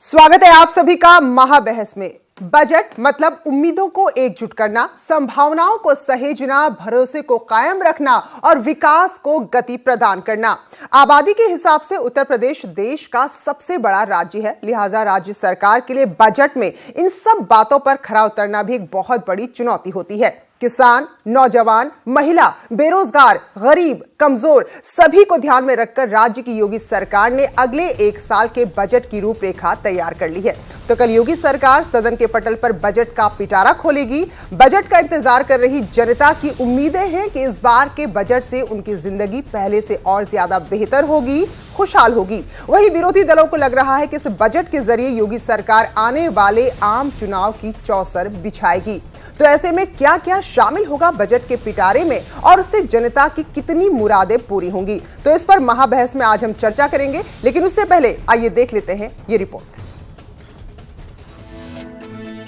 स्वागत है आप सभी का महाबहस में। बजट मतलब उम्मीदों को एकजुट करना, संभावनाओं को सहेजना, भरोसे को कायम रखना और विकास को गति प्रदान करना। आबादी के हिसाब से उत्तर प्रदेश देश का सबसे बड़ा राज्य है, लिहाजा राज्य सरकार के लिए बजट में इन सब बातों पर खरा उतरना भी एक बहुत बड़ी चुनौती होती है। किसान, नौजवान, महिला, बेरोजगार, गरीब, कमजोर सभी को ध्यान में रखकर राज्य की योगी सरकार ने अगले एक साल के बजट की रूपरेखा तैयार कर ली है। तो कल योगी सरकार सदन के पटल पर बजट का पिटारा खोलेगी। बजट का इंतजार कर रही जनता की उम्मीदें हैं कि इस बार के बजट से उनकी जिंदगी पहले से और ज्यादा बेहतर होगी, खुशहाल होगी। वहीं विरोधी दलों को लग रहा है कि इस बजट के जरिए योगी सरकार आने वाले आम चुनाव की चौसर बिछाएगी। तो ऐसे में क्या क्या शामिल होगा बजट के पिटारे में और उससे जनता की कितनी मुरादें पूरी होंगी, तो इस पर महाबहस में आज हम चर्चा करेंगे। लेकिन उससे पहले आइए देख लेते हैं ये रिपोर्ट।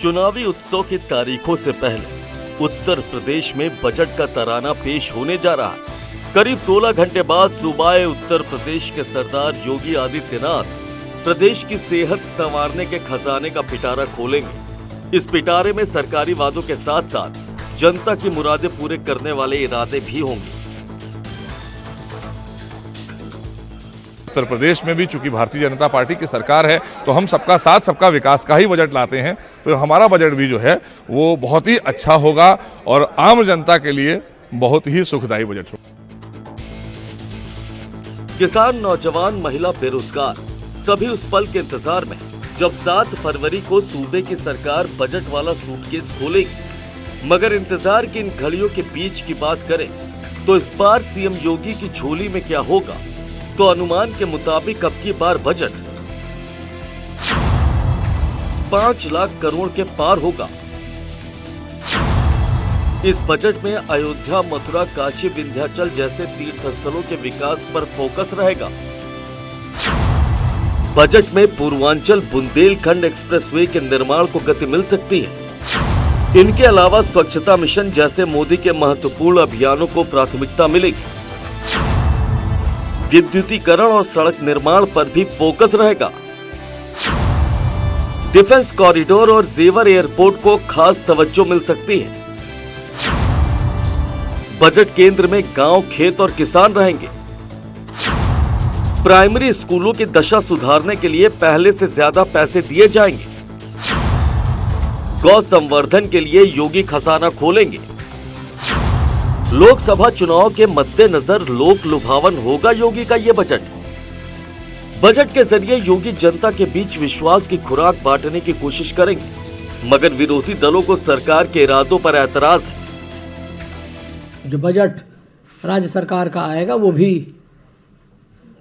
चुनावी उत्सव की तारीखों से पहले उत्तर प्रदेश में बजट का तराना पेश होने जा रहा है। करीब 16 घंटे बाद सूबाए उत्तर प्रदेश के सरदार योगी आदित्यनाथ प्रदेश की सेहत संवारने के खजाने का पिटारा खोलेंगे। इस पिटारे में सरकारी वादों के साथ साथ जनता की मुरादें पूरे करने वाले इरादे भी होंगे। उत्तर प्रदेश में भी चूंकि भारतीय जनता पार्टी की सरकार है तो हम सबका साथ सबका विकास का ही बजट लाते हैं, तो हमारा बजट भी जो है वो बहुत ही अच्छा होगा और आम जनता के लिए बहुत ही सुखदायी बजट होगा। किसान, नौजवान, महिला, बेरोजगार सभी उस पल के इंतजार में जब 7 फरवरी को सूबे की सरकार बजट वाला सूटकेस खोलेगी। मगर इंतजार की इन घड़ियों के बीच की बात करें तो इस बार सीएम योगी की झोली में क्या होगा, तो अनुमान के मुताबिक अब की बार बजट 5 लाख करोड़ के पार होगा। इस बजट में अयोध्या, मथुरा, काशी, विंध्याचल जैसे तीर्थ स्थलों के विकास पर फोकस रहेगा। बजट में पूर्वांचल बुंदेलखंड एक्सप्रेसवे के निर्माण को गति मिल सकती है। इनके अलावा स्वच्छता मिशन जैसे मोदी के महत्वपूर्ण अभियानों को प्राथमिकता मिलेगी। विद्युतीकरण और सड़क निर्माण पर भी फोकस रहेगा। डिफेंस कॉरिडोर और जेवर एयरपोर्ट को खास तवज्जो मिल सकती है। बजट केंद्र में गांव, खेत और किसान रहेंगे। प्राइमरी स्कूलों की दशा सुधारने के लिए पहले से ज्यादा पैसे दिए जाएंगे। गौ संवर्धन के लिए योगी खजाना खोलेंगे। लोकसभा चुनाव के मद्देनजर लोक लुभावन होगा योगी का ये बजट। बजट के जरिए योगी जनता के बीच विश्वास की खुराक बांटने की कोशिश करेंगे, मगर विरोधी दलों को सरकार के इरादों पर ऐतराज है। जो बजट राज्य सरकार का आएगा वो भी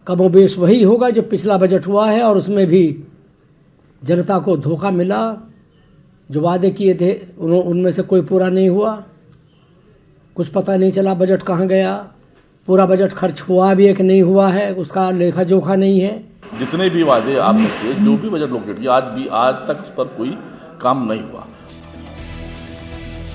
कमोबेश वही होगा जो पिछला बजट हुआ है, और उसमें भी जनता को धोखा मिला। जो वादे किए थे उनमें से कोई पूरा नहीं हुआ। कुछ पता नहीं चला बजट कहाँ गया, पूरा बजट खर्च हुआ भी है कि नहीं हुआ है, उसका लेखा जोखा नहीं है। जितने भी वादे आपने किए, जो भी बजट लोकेट किया, आज तक उस पर कोई काम नहीं हुआ।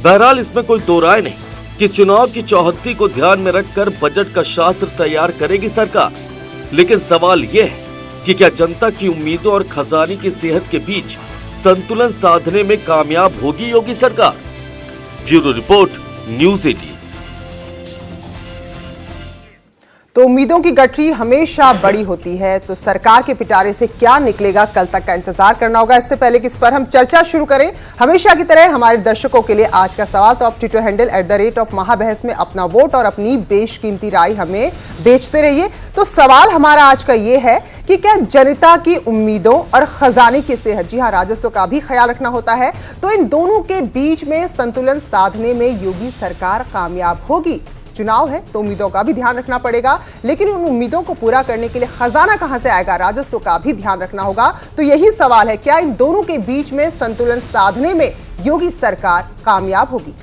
बहरहाल इसमें कोई दो राय नहीं कि चुनाव की चौहद्दी को ध्यान में रखकर बजट का शास्त्र तैयार करेगी सरकार। लेकिन सवाल यह है कि क्या जनता की उम्मीदों और खजाने की सेहत के बीच संतुलन साधने में कामयाब होगी योगी सरकार। Bureau report, news 18। तो उम्मीदों की गठरी हमेशा बड़ी होती है, तो सरकार के पिटारे से क्या निकलेगा कल तक का इंतजार करना होगा। इससे पहले कि इस पर हम चर्चा शुरू करें, हमेशा की तरह हमारे दर्शकों के लिए आज का सवाल, तो आप ट्विटर हैंडल @महाबहस में अपना वोट और अपनी बेशकीमती राय हमें बेचते रहिए। तो सवाल हमारा आज का ये है कि क्या जनता की उम्मीदों और खजाने की सेहत, जी हाँ राजस्व का भी ख्याल रखना होता है, तो इन दोनों के बीच में संतुलन साधने में योगी सरकार कामयाब होगी। चुनाव है तो उम्मीदों का भी ध्यान रखना पड़ेगा, लेकिन उन उम्मीदों को पूरा करने के लिए खजाना कहां से आएगा, राजस्व का भी ध्यान रखना होगा। तो यही सवाल है, क्या इन दोनों के बीच में संतुलन साधने में योगी सरकार कामयाब होगी।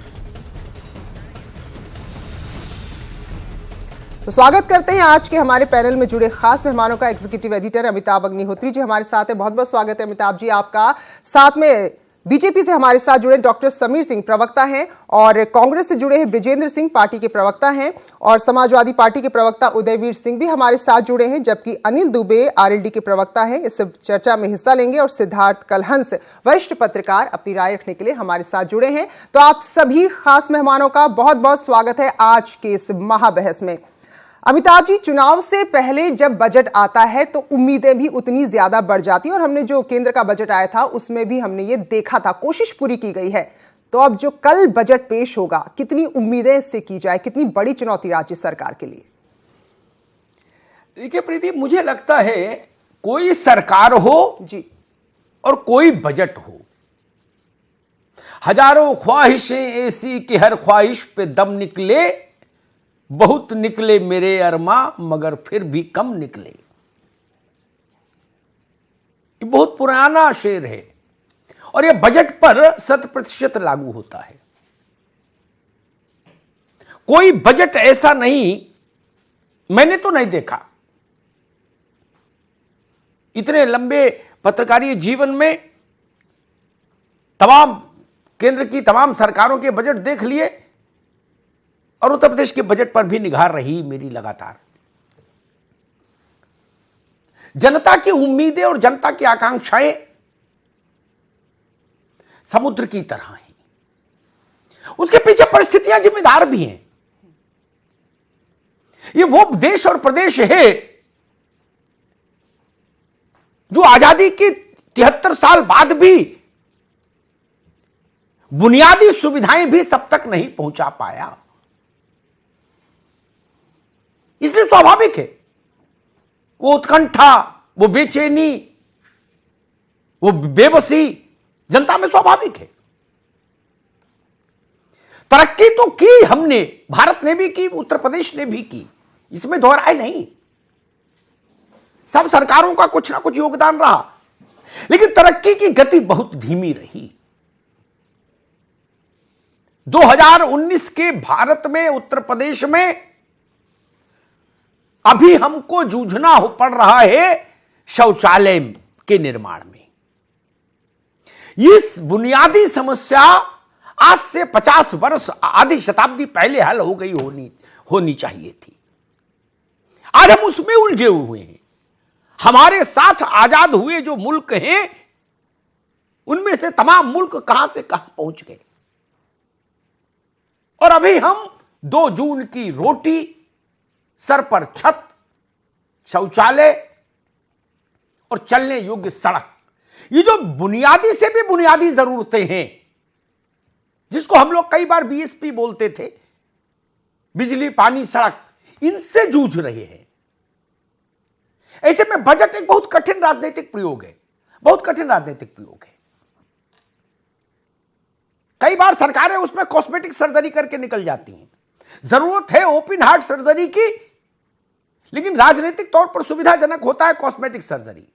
तो स्वागत करते हैं आज के हमारे पैनल में जुड़े खास मेहमानों का। एग्जीक्यूटिव एडिटर अमिताभ अग्निहोत्री जी हमारे साथ हैं। बहुत बहुत स्वागत है अमिताभ जी आपका। साथ में बीजेपी से हमारे साथ जुड़े डॉक्टर समीर सिंह प्रवक्ता हैं और कांग्रेस से जुड़े हैं ब्रिजेंद्र सिंह पार्टी के प्रवक्ता हैं और समाजवादी पार्टी के प्रवक्ता उदयवीर सिंह भी हमारे साथ जुड़े हैं, जबकि अनिल दुबे आरएलडी के प्रवक्ता हैं। इस चर्चा में हिस्सा लेंगे और सिद्धार्थ कलहंस वरिष्ठ पत्रकार अपनी राय रखने के लिए हमारे साथ जुड़े हैं। तो आप सभी खास मेहमानों का बहुत बहुत स्वागत है आज के इस महाबहस में। अमिताभ जी, चुनाव से पहले जब बजट आता है तो उम्मीदें भी उतनी ज्यादा बढ़ जाती है और हमने जो केंद्र का बजट आया था उसमें भी हमने ये देखा था, कोशिश पूरी की गई है। तो अब जो कल बजट पेश होगा, कितनी उम्मीदें इससे की जाए, कितनी बड़ी चुनौती राज्य सरकार के लिए? देखिए प्रीति, मुझे लगता है कोई सरकार हो जी और कोई बजट हो, हजारों ख्वाहिशें ऐसी कि हर ख्वाहिश पे दम निकले, बहुत निकले मेरे अरमा मगर फिर भी कम निकले। ये बहुत पुराना शेर है और ये बजट पर 100% लागू होता है। कोई बजट ऐसा नहीं, मैंने तो नहीं देखा इतने लंबे पत्रकारीय जीवन में, तमाम केंद्र की तमाम सरकारों के बजट देख लिए और उत्तर प्रदेश के बजट पर भी निगाह रही मेरी लगातार। जनता की उम्मीदें और जनता की आकांक्षाएं समुद्र की तरह हैं, उसके पीछे परिस्थितियां जिम्मेदार भी हैं। ये वो देश और प्रदेश है जो आजादी के 73 साल बाद भी बुनियादी सुविधाएं भी सब तक नहीं पहुंचा पाया। इसलिए स्वाभाविक है वो उत्कंठा, वो बेचैनी, वो बेबसी जनता में स्वाभाविक है। तरक्की तो की हमने, भारत ने भी की, उत्तर प्रदेश ने भी की, इसमें दो राय नहीं। सब सरकारों का कुछ ना कुछ योगदान रहा, लेकिन तरक्की की गति बहुत धीमी रही। 2019 के भारत में, उत्तर प्रदेश में अभी हमको जूझना पड़ रहा है शौचालय के निर्माण में। इस बुनियादी समस्या आज से 50 वर्ष, आधी शताब्दी पहले हल हो गई होनी चाहिए थी। आज हम उसमें उलझे हुए हैं। हमारे साथ आजाद हुए जो मुल्क हैं, उनमें से तमाम मुल्क कहां से कहां पहुंच गए और अभी हम 2 जून की रोटी, सर पर छत, शौचालय और चलने योग्य सड़क, ये जो बुनियादी से भी बुनियादी जरूरतें हैं, जिसको हम लोग कई बार बीएसपी बोलते थे, बिजली, पानी, सड़क, इनसे जूझ रहे हैं। ऐसे में बजट एक बहुत कठिन राजनीतिक प्रयोग है, बहुत कठिन राजनीतिक प्रयोग है। कई बार सरकारें उसमें कॉस्मेटिक सर्जरी करके निकल जाती हैं। जरूरत है ओपन हार्ट सर्जरी की, लेकिन राजनीतिक तौर पर सुविधाजनक होता है कॉस्मेटिक सर्जरी।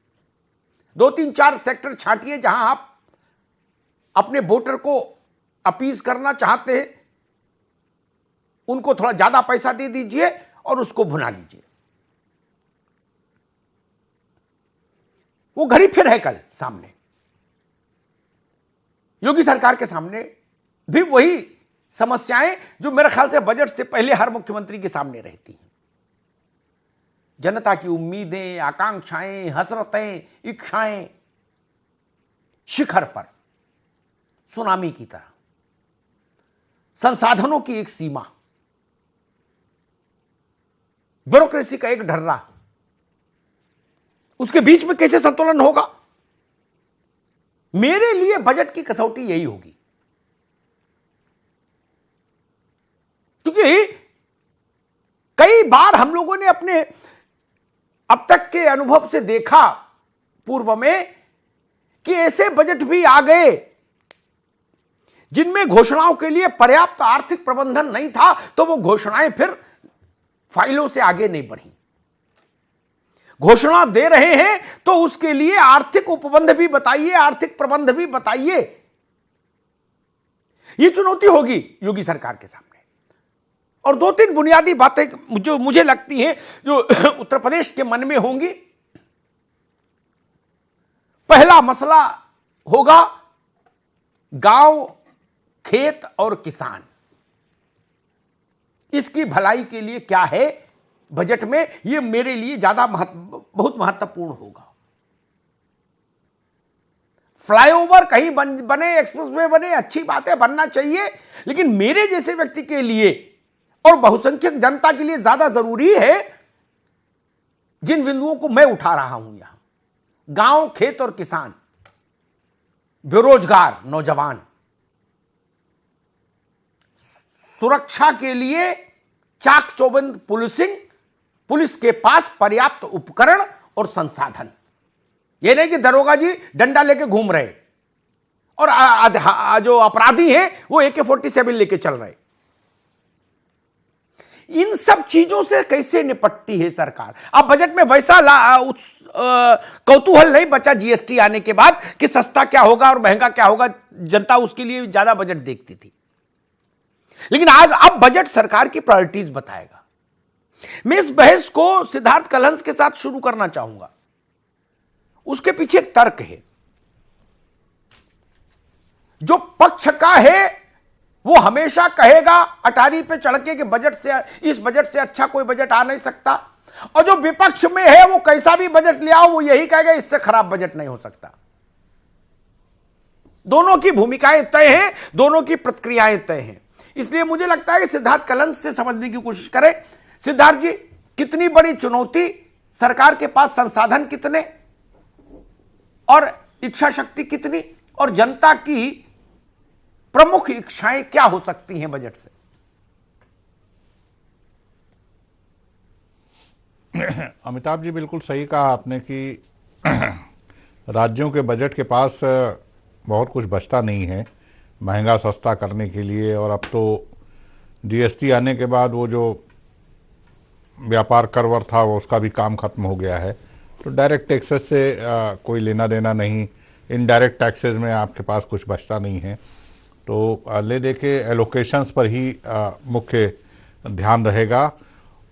2-3-4 सेक्टर छांटिए जहां आप अपने वोटर को अपीज करना चाहते हैं, उनको थोड़ा ज्यादा पैसा दे दीजिए और उसको भुना लीजिए। वो घड़ी फिर है कल सामने, योगी सरकार के सामने भी वही समस्याएं जो मेरे ख्याल से बजट से पहले हर मुख्यमंत्री के सामने रहती हैं। जनता की उम्मीदें, आकांक्षाएं, हसरतें, इच्छाएं शिखर पर सुनामी की तरह, संसाधनों की एक सीमा, ब्यूरोक्रेसी का एक ढर्रा, उसके बीच में कैसे संतुलन होगा? मेरे लिए बजट की कसौटी यही होगी, क्योंकि कई बार हम लोगों ने अपने अब तक के अनुभव से देखा पूर्व में कि ऐसे बजट भी आ गए जिनमें घोषणाओं के लिए पर्याप्त आर्थिक प्रबंधन नहीं था, तो वो घोषणाएं फिर फाइलों से आगे नहीं बढ़ी। घोषणा दे रहे हैं तो उसके लिए आर्थिक उपबंध भी बताइए, आर्थिक प्रबंध भी बताइए। ये चुनौती होगी योगी सरकार के सामने। और 2-3 बुनियादी बातें जो मुझे लगती हैं जो उत्तर प्रदेश के मन में होंगी। पहला मसला होगा गांव, खेत और किसान, इसकी भलाई के लिए क्या है बजट में, यह मेरे लिए बहुत महत्वपूर्ण होगा। फ्लाईओवर कहीं बने, एक्सप्रेसवे बने, अच्छी बात है, बनना चाहिए, लेकिन मेरे जैसे व्यक्ति के लिए और बहुसंख्यक जनता के लिए ज्यादा जरूरी है जिन बिंदुओं को मैं उठा रहा हूं यहां, गांव, खेत और किसान, बेरोजगार नौजवान, सुरक्षा के लिए चाक चौबंद पुलिसिंग, पुलिस के पास पर्याप्त उपकरण और संसाधन। यह नहीं कि दरोगा जी डंडा लेके घूम रहे और जो अपराधी हैं वो AK-47 लेके चल रहे। इन सब चीजों से कैसे निपटती है सरकार? अब बजट में वैसा कौतूहल नहीं बचा GST आने के बाद कि सस्ता क्या होगा और महंगा क्या होगा, जनता उसके लिए ज्यादा बजट देखती थी। लेकिन आज अब बजट सरकार की प्रायोरिटीज बताएगा। मैं इस बहस को सिद्धार्थ कलहंस के साथ शुरू करना चाहूंगा। उसके पीछे एक तर्क है। जो पक्ष का है वो हमेशा कहेगा अटारी पे चढ़ के कि इस बजट से अच्छा कोई बजट आ नहीं सकता, और जो विपक्ष में है वो कैसा भी बजट ले आओ वो यही कहेगा इससे खराब बजट नहीं हो सकता। दोनों की भूमिकाएं तय हैं, दोनों की प्रतिक्रियाएं तय हैं। इसलिए मुझे लगता है कि सिद्धार्थ कलहंस से समझने की कोशिश करें। सिद्धार्थ जी, कितनी बड़ी चुनौती, सरकार के पास संसाधन कितने और इच्छा शक्ति कितनी, और जनता की प्रमुख इच्छाएं क्या हो सकती हैं बजट से? अमिताभ जी, बिल्कुल सही कहा आपने कि राज्यों के बजट के पास बहुत कुछ बचता नहीं है महंगा सस्ता करने के लिए। और अब तो GST आने के बाद वो जो व्यापार करवर था वो उसका भी काम खत्म हो गया है, तो डायरेक्ट टैक्सेस से कोई लेना देना नहीं, इनडायरेक्ट टैक्सेस में आपके पास कुछ बचता नहीं है। तो ले दे के एलोकेशंस पर ही मुख्य ध्यान रहेगा।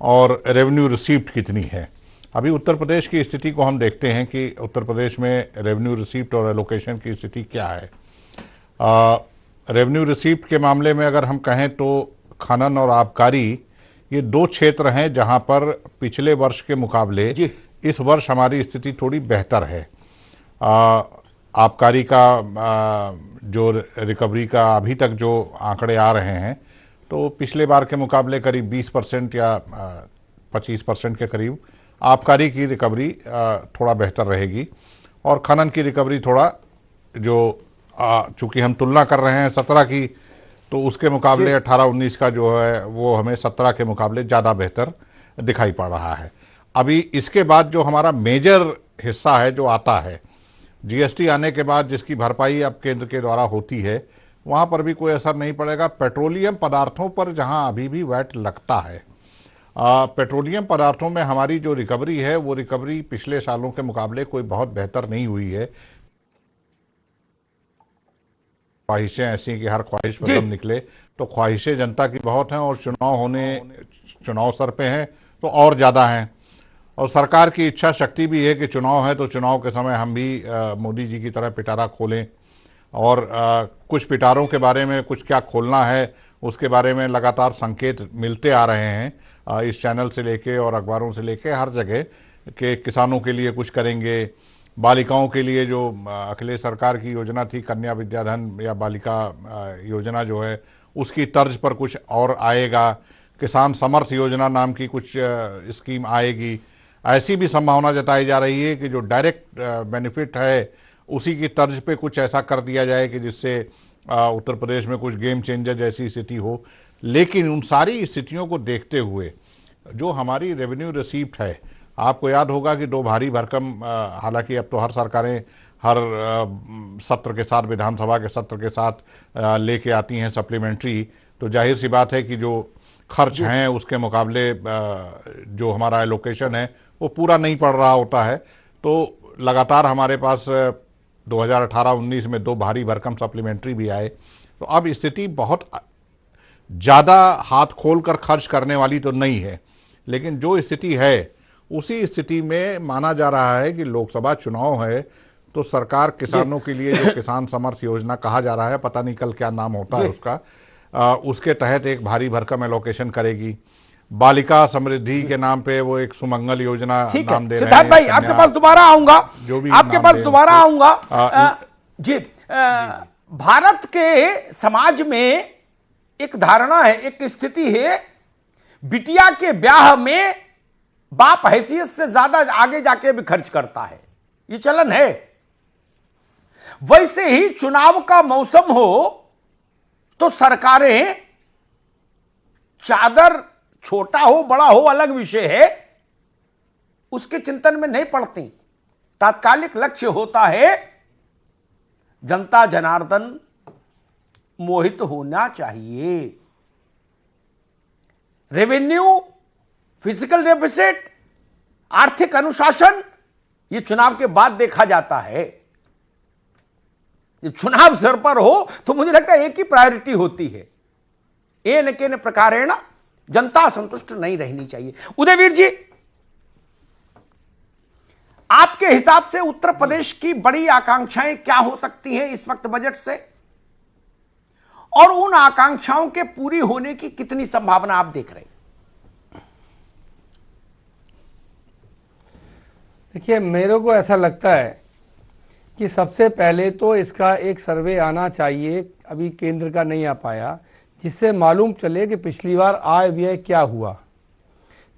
और रेवेन्यू रिसीप्ट कितनी है, अभी उत्तर प्रदेश की स्थिति को हम देखते हैं कि उत्तर प्रदेश में रेवेन्यू रिसीप्ट और एलोकेशन की स्थिति क्या है। रेवेन्यू रिसीप्ट के मामले में अगर हम कहें तो खनन और आबकारी, ये दो क्षेत्र हैं जहां पर पिछले वर्ष के मुकाबले इस वर्ष हमारी स्थिति थोड़ी बेहतर है। आबकारी का जो रिकवरी का अभी तक जो आंकड़े आ रहे हैं तो पिछले बार के मुकाबले करीब 20% या 25% के करीब आबकारी की रिकवरी थोड़ा बेहतर रहेगी, और खनन की रिकवरी थोड़ा जो चूंकि हम तुलना कर रहे हैं 17 की, तो उसके मुकाबले 18-19 का जो है वो हमें 17 के मुकाबले ज़्यादा बेहतर दिखाई पड़ रहा है। अभी इसके बाद जो हमारा मेजर हिस्सा है जो आता है GST आने के बाद, जिसकी भरपाई अब केंद्र के द्वारा होती है, वहां पर भी कोई असर नहीं पड़ेगा। पेट्रोलियम पदार्थों पर जहां अभी भी वैट लगता है, पेट्रोलियम पदार्थों में हमारी जो रिकवरी है वो रिकवरी पिछले सालों के मुकाबले कोई बहुत बेहतर नहीं हुई है। ख्वाहिशें ऐसी कि हर ख्वाहिश पर दम निकले, तो ख्वाहिशें जनता की बहुत हैं और चुनाव सर पे हैं तो और ज़्यादा हैं। और सरकार की इच्छा शक्ति भी है कि चुनाव है तो चुनाव के समय हम भी मोदी जी की तरह पिटारा खोलें, और कुछ पिटारों के बारे में कुछ क्या खोलना है उसके बारे में लगातार संकेत मिलते आ रहे हैं इस चैनल से लेके और अखबारों से लेके हर जगह, कि किसानों के लिए कुछ करेंगे, बालिकाओं के लिए जो अखिलेश सरकार की योजना थी कन्या विद्याधन या बालिका योजना जो है उसकी तर्ज पर कुछ और आएगा, किसान समर्थ योजना नाम की कुछ स्कीम आएगी। ऐसी भी संभावना जताई जा रही है कि जो डायरेक्ट बेनिफिट है उसी की तर्ज पे कुछ ऐसा कर दिया जाए कि जिससे उत्तर प्रदेश में कुछ गेम चेंजर जैसी स्थिति हो। लेकिन उन सारी स्थितियों को देखते हुए जो हमारी रेवेन्यू रिसीप्ट है, आपको याद होगा कि दो भारी भरकम, हालांकि अब तो हर सरकारें हर सत्र के साथ, विधानसभा के सत्र के साथ लेके आती हैं सप्लीमेंट्री, तो जाहिर सी बात है कि जो खर्च हैं उसके मुकाबले जो हमारा एलोकेशन है वो पूरा नहीं पड़ रहा होता है। तो लगातार हमारे पास 2018-19 में दो भारी भरकम सप्लीमेंट्री भी आए, तो अब स्थिति बहुत ज़्यादा हाथ खोलकर खर्च करने वाली तो नहीं है। लेकिन जो स्थिति है उसी स्थिति में माना जा रहा है कि लोकसभा चुनाव है तो सरकार किसानों के लिए जो किसान समर्थ योजना कहा जा रहा है, पता नहीं कल क्या नाम होता है उसका, उसके तहत एक भारी भरकम एलोकेशन करेगी। बालिका समृद्धि के नाम पे वो एक सुमंगल योजना नाम दे रहे हैं। सिद्धार्थ भाई आपके पास दोबारा आऊंगा, जो भी आपके नाम पास दे दोबारा उसको। आऊंगा जी। भारत के समाज में एक धारणा है, एक स्थिति है, बिटिया के ब्याह में बाप हैसियत से ज्यादा आगे जाके भी खर्च करता है, ये चलन है। वैसे ही चुनाव का मौसम हो तो सरकारें, चादर छोटा हो बड़ा हो अलग विषय है, उसके चिंतन में नहीं पड़ती। तात्कालिक लक्ष्य होता है जनता जनार्दन मोहित होना चाहिए। रेवेन्यू, फिजिकल डेफिसिट, आर्थिक अनुशासन, यह चुनाव के बाद देखा जाता है। जब चुनाव सर पर हो तो मुझे लगता है एक ही प्रायोरिटी होती है, एन केन प्रकारेण जनता संतुष्ट नहीं रहनी चाहिए। उदयवीर जी, आपके हिसाब से उत्तर प्रदेश की बड़ी आकांक्षाएं क्या हो सकती हैं इस वक्त बजट से, और उन आकांक्षाओं के पूरी होने की कितनी संभावना आप देख रहे हैं? देखिए, मेरे को ऐसा लगता है कि सबसे पहले तो इसका एक सर्वे आना चाहिए, अभी केंद्र का नहीं आ पाया, जिससे मालूम चले कि पिछली बार आय व्यय क्या हुआ,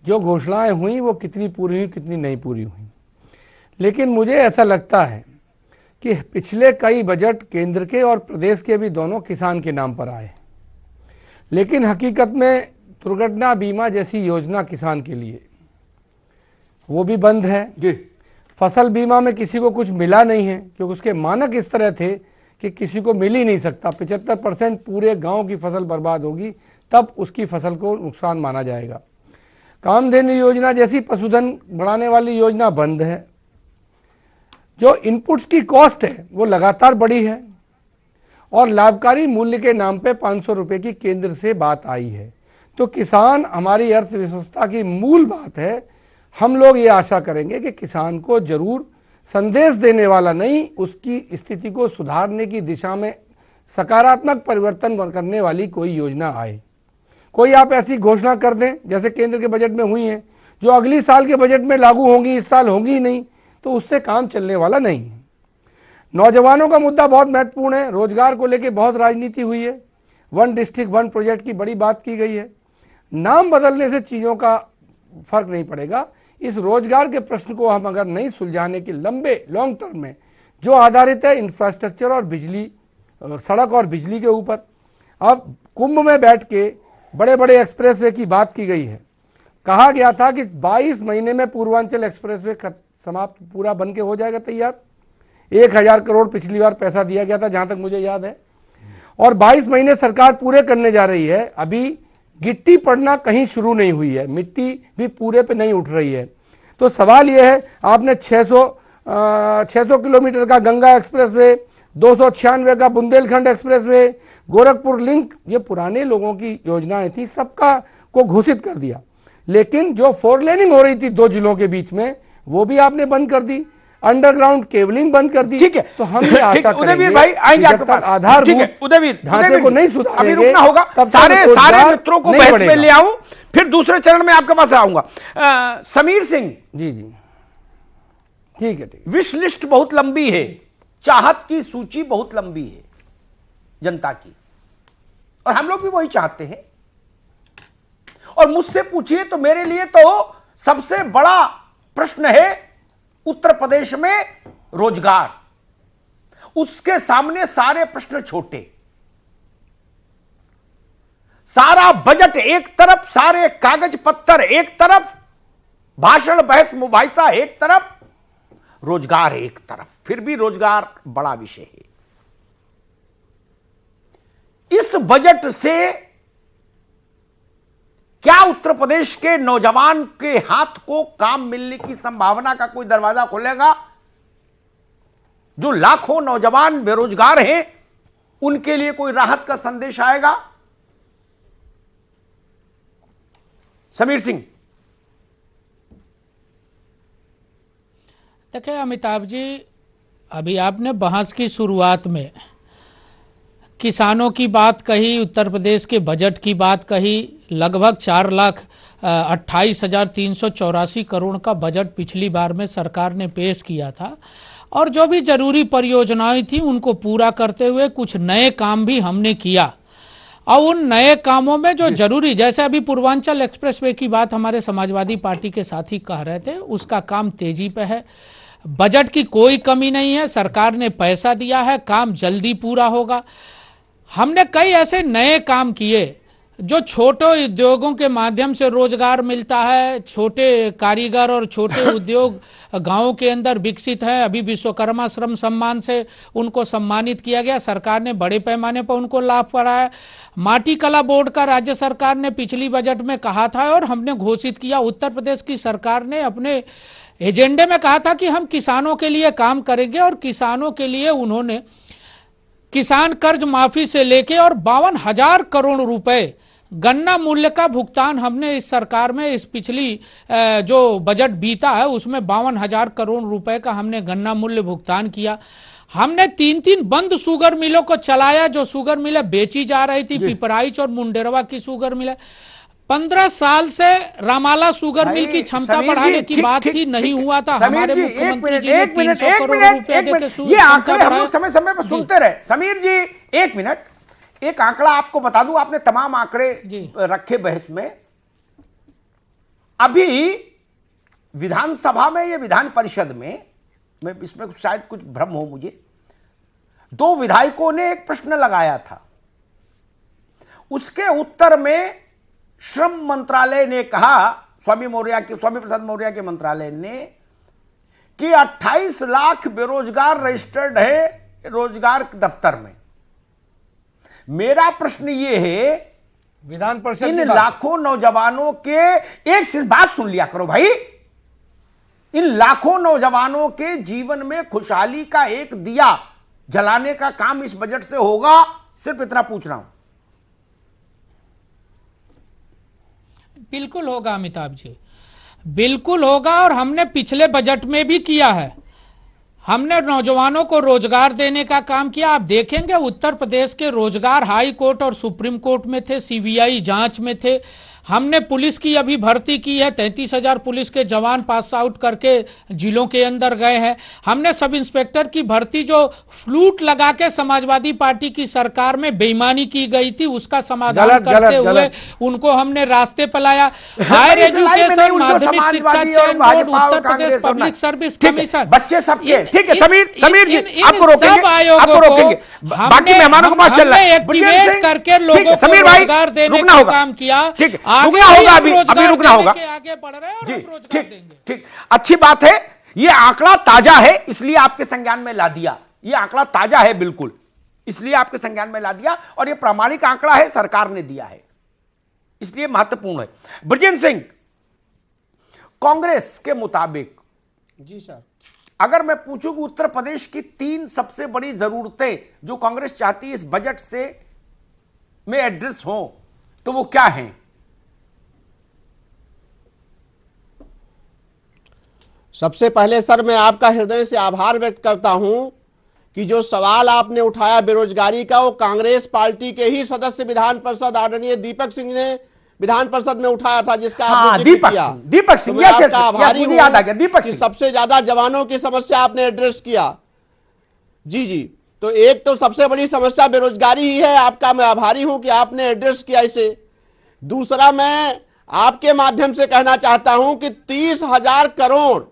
जो घोषणाएं हुई वो कितनी पूरी हुई कितनी नहीं पूरी हुई। लेकिन मुझे ऐसा लगता है कि पिछले कई बजट केंद्र के और प्रदेश के भी दोनों किसान के नाम पर आए, लेकिन हकीकत में दुर्घटना बीमा जैसी योजना किसान के लिए वो भी बंद है जी। फसल बीमा में किसी को कुछ मिला नहीं है, क्योंकि उसके मानक इस तरह थे कि किसी को मिल ही नहीं सकता। 75% पूरे गांव की फसल बर्बाद होगी, तब उसकी फसल को नुकसान माना जाएगा। कामधेनु योजना जैसी पशुधन बढ़ाने वाली योजना बंद है। जो इनपुट्स की कॉस्ट है वो लगातार बढ़ी है, और लाभकारी मूल्य के नाम पे 500 रुपए की केंद्र से बात आई है। तो किसान हमारी अर्थव्यवस्था की मूल बात है। हम लोग ये आशा करेंगे कि किसान को जरूर संदेश देने वाला नहीं, उसकी स्थिति को सुधारने की दिशा में सकारात्मक परिवर्तन करने वाली कोई योजना आए। कोई आप ऐसी घोषणा कर दें जैसे केंद्र के बजट में हुई है, जो अगली साल के बजट में लागू होंगी, इस साल होंगी ही नहीं, तो उससे काम चलने वाला नहीं है। नौजवानों का मुद्दा बहुत महत्वपूर्ण है। रोजगार को लेकर बहुत राजनीति हुई है। 1 डिस्ट्रिक्ट 1 प्रोजेक्ट की बड़ी बात की गई है। नाम बदलने से चीजों का फर्क नहीं पड़ेगा। इस रोजगार के प्रश्न को हम अगर नहीं सुलझाने की लॉन्ग टर्म में, जो आधारित है इंफ्रास्ट्रक्चर और बिजली, सड़क और बिजली के ऊपर। अब कुंभ में बैठ के बड़े बड़े एक्सप्रेसवे की बात की गई है। कहा गया था कि 22 महीने में पूर्वांचल एक्सप्रेसवे समाप्त पूरा बन के हो जाएगा तैयार। 1000 करोड़ पिछली बार पैसा दिया गया था, जहां तक मुझे याद है, और 22 महीने सरकार पूरे करने जा रही है। अभी गिट्टी पड़ना कहीं शुरू नहीं हुई है, मिट्टी भी पूरे पे नहीं उठ रही है। तो सवाल यह है, आपने 600 किलोमीटर का गंगा एक्सप्रेसवे, 296 का बुंदेलखंड एक्सप्रेसवे, गोरखपुर लिंक, ये पुराने लोगों की योजनाएं थी, सबका को घोषित कर दिया। लेकिन जो 4 लेनिंग हो रही थी 2 जिलों के बीच में, वो भी आपने बंद कर दी। अंडरग्राउंड केबलिंग बंद कर दी। ठीक है, तो हम ये आशा करेंगे, उदयवीर भाई आएंगे आपके पास। आधारभूत उदयवीर ढांचे को नहीं अभी सुधारेंगे, रुकना होगा। सारे मित्रों को बहस में ले आऊं, फिर दूसरे चरण में आपके पास आऊंगा। समीर सिंह जी जी, ठीक है, ठीक। विश लिस्ट बहुत लंबी है, चाहत की सूची बहुत लंबी है जनता की, और हम लोग भी वही चाहते हैं। और मुझसे पूछिए तो मेरे लिए तो सबसे बड़ा प्रश्न है उत्तर प्रदेश में रोजगार। उसके सामने सारे प्रश्न छोटे। सारा बजट एक तरफ, सारे कागज पत्थर एक तरफ, भाषण बहस मुबाहिसा एक तरफ, रोजगार एक तरफ। फिर भी रोजगार बड़ा विषय है। इस बजट से क्या उत्तर प्रदेश के नौजवान के हाथ को काम मिलने की संभावना का कोई दरवाजा खुलेगा? जो लाखों नौजवान बेरोजगार हैं, उनके लिए कोई राहत का संदेश आएगा? समीर सिंह। देखिए अमिताभ जी, अभी आपने बहस की शुरुआत में किसानों की बात कही, उत्तर प्रदेश के बजट की बात कही। लगभग 4,28,384 करोड़ का बजट पिछली बार में सरकार ने पेश किया था और जो भी जरूरी परियोजनाएं थी उनको पूरा करते हुए कुछ नए काम भी हमने किया। और उन नए कामों में जो जरूरी, जैसे अभी पूर्वांचल एक्सप्रेसवे की बात हमारे समाजवादी पार्टी के साथी कह रहे थे, उसका काम तेजी पे है। बजट की कोई कमी नहीं है, सरकार ने पैसा दिया है, काम जल्दी पूरा होगा। हमने कई ऐसे नए काम किए जो छोटे उद्योगों के माध्यम से रोजगार मिलता है, छोटे कारीगर और छोटे उद्योग गांवों के अंदर विकसित है। अभी विश्वकर्मा श्रम सम्मान से उनको सम्मानित किया गया, सरकार ने बड़े पैमाने पर उनको लाभ कराया। माटी कला बोर्ड का राज्य सरकार ने पिछली बजट में कहा था और हमने घोषित किया। उत्तर प्रदेश की सरकार ने अपने एजेंडे में कहा था कि हम किसानों के लिए काम करेंगे और किसानों के लिए उन्होंने किसान कर्ज माफी से लेके और 52,000 करोड़ रुपए गन्ना मूल्य का भुगतान हमने इस सरकार में, इस पिछली जो बजट बीता है उसमें 52,000 करोड़ रुपए का हमने गन्ना मूल्य भुगतान किया। हमने 3-3 बंद शुगर मिलों को चलाया, जो शुगर मिलें बेची जा रही थी, पिपराइच और मुंडेरवा की शुगर मिलें। 15 साल से रामाला शुगर मिल की क्षमता बढ़ाने की बात थी, नहीं हुआ था। हमारे मुख्यमंत्री जी ने 300 करोड़ रुपए देके ये आंकड़े हम लोग समय समय पर सुनते रहे। समीर जी एक मिनट, एक आंकड़ा आपको बता दूं, आपने तमाम आंकड़े रखे बहस में। अभी विधानसभा में, ये विधान परिषद में, मैं इसमें शायद कुछ भ्रम हो मुझे, 2 विधायकों ने एक प्रश्न लगाया था, उसके उत्तर में श्रम मंत्रालय ने कहा, स्वामी प्रसाद मौर्य के मंत्रालय ने, कि 28 लाख बेरोजगार रजिस्टर्ड है रोजगार दफ्तर में। मेरा प्रश्न यह है, विधान परिषद इन लाखों नौजवानों के, एक सिर्फ बात सुन लिया करो भाई, इन लाखों नौजवानों के जीवन में खुशहाली का एक दिया जलाने का काम इस बजट से होगा? सिर्फ इतना पूछ रहा हूं। बिल्कुल होगा अमिताभ जी, बिल्कुल होगा। और हमने पिछले बजट में भी किया है, हमने नौजवानों को रोजगार देने का काम किया। आप देखेंगे उत्तर प्रदेश के रोजगार हाई कोर्ट और सुप्रीम कोर्ट में थे, सीबीआई जांच में थे। हमने पुलिस की अभी भर्ती की है, 33,000 पुलिस के जवान पास आउट करके जिलों के अंदर गए हैं। हमने सब इंस्पेक्टर की भर्ती जो फ्लूट लगा के समाजवादी पार्टी की सरकार में बेईमानी की गई थी, उसका समाधान करते हुए उनको हमने रास्ते पर लाया। हायर एजुकेशन, माध्यमिक शिक्षा चयन board, Uttar Pradesh public service commission, बच्चे सबके, ठीक है समीर जी आपको रोकेंगे, बाकी मेहमानों को पास चल रहा है, एक्टिवेट करके लोगों को रोजगार देने का काम किया। रुकना होगा, अभी रुकना होगा, आगे बढ़ रहे हैं जी, ठीक, अच्छी बात है। ये आंकड़ा ताजा है इसलिए आपके संज्ञान में ला दिया, ये आंकड़ा ताजा है बिल्कुल, इसलिए आपके संज्ञान में ला दिया, और ये प्रामाणिक आंकड़ा है, सरकार ने दिया है, इसलिए महत्वपूर्ण है। ब्रजेंद्र सिंह, कांग्रेस के मुताबिक, जी सर, अगर मैं पूछूं कि उत्तर प्रदेश की 3 सबसे बड़ी जरूरतें जो कांग्रेस चाहती है इस बजट से में एड्रेस हो, तो वो क्या हैं? सबसे पहले सर मैं आपका हृदय से आभार व्यक्त करता हूं कि जो सवाल आपने उठाया बेरोजगारी का, वो कांग्रेस पार्टी के ही सदस्य विधान परिषद आदरणीय दीपक सिंह ने विधान परिषद में उठाया था, जिसका आपने जिक्र किया। दीपक सिंह, तो आपका आभारी मुझे याद आ गया, दीपक सिंह, सबसे ज्यादा जवानों की समस्या आपने एड्रेस किया। जी, तो एक तो सबसे बड़ी समस्या बेरोजगारी ही है, आपका मैं आभारी हूं कि आपने एड्रेस किया इसे। दूसरा, मैं आपके माध्यम से कहना चाहता हूं कि 30,000 करोड़,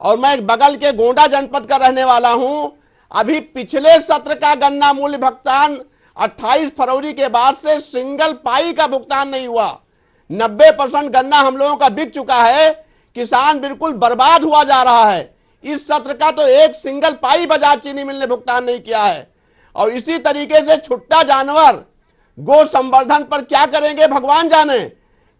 और मैं बगल के गोंडा जनपद का रहने वाला हूं, अभी पिछले सत्र का गन्ना मूल्य भुगतान 28 फरवरी के बाद से सिंगल पाई का भुगतान नहीं हुआ। 90% गन्ना हम लोगों का बिक चुका है, किसान बिल्कुल बर्बाद हुआ जा रहा है। इस सत्र का तो एक सिंगल पाई बजाज चीनी मिल ने भुगतान नहीं किया है। और इसी तरीके से छुट्टा जानवर गो संवर्धन पर क्या करेंगे भगवान जाने।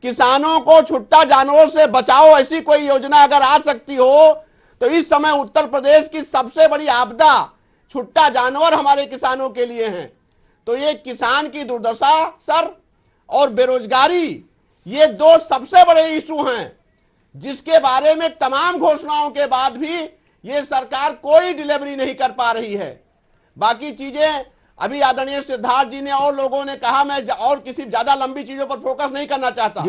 किसानों को छुट्टा जानवरों से बचाओ, ऐसी कोई योजना अगर आ सकती हो तो इस समय उत्तर प्रदेश की सबसे बड़ी आपदा छुट्टा जानवर हमारे किसानों के लिए हैं। तो ये किसान की दुर्दशा सर और बेरोजगारी, ये 2 सबसे बड़े इशू हैं, जिसके बारे में तमाम घोषणाओं के बाद भी ये सरकार कोई डिलीवरी नहीं कर पा रही है। बाकी चीजें अभी आदरणीय सिद्धार्थ जी ने और लोगों ने कहा, मैं और किसी ज्यादा लंबी चीजों पर फोकस नहीं करना चाहता।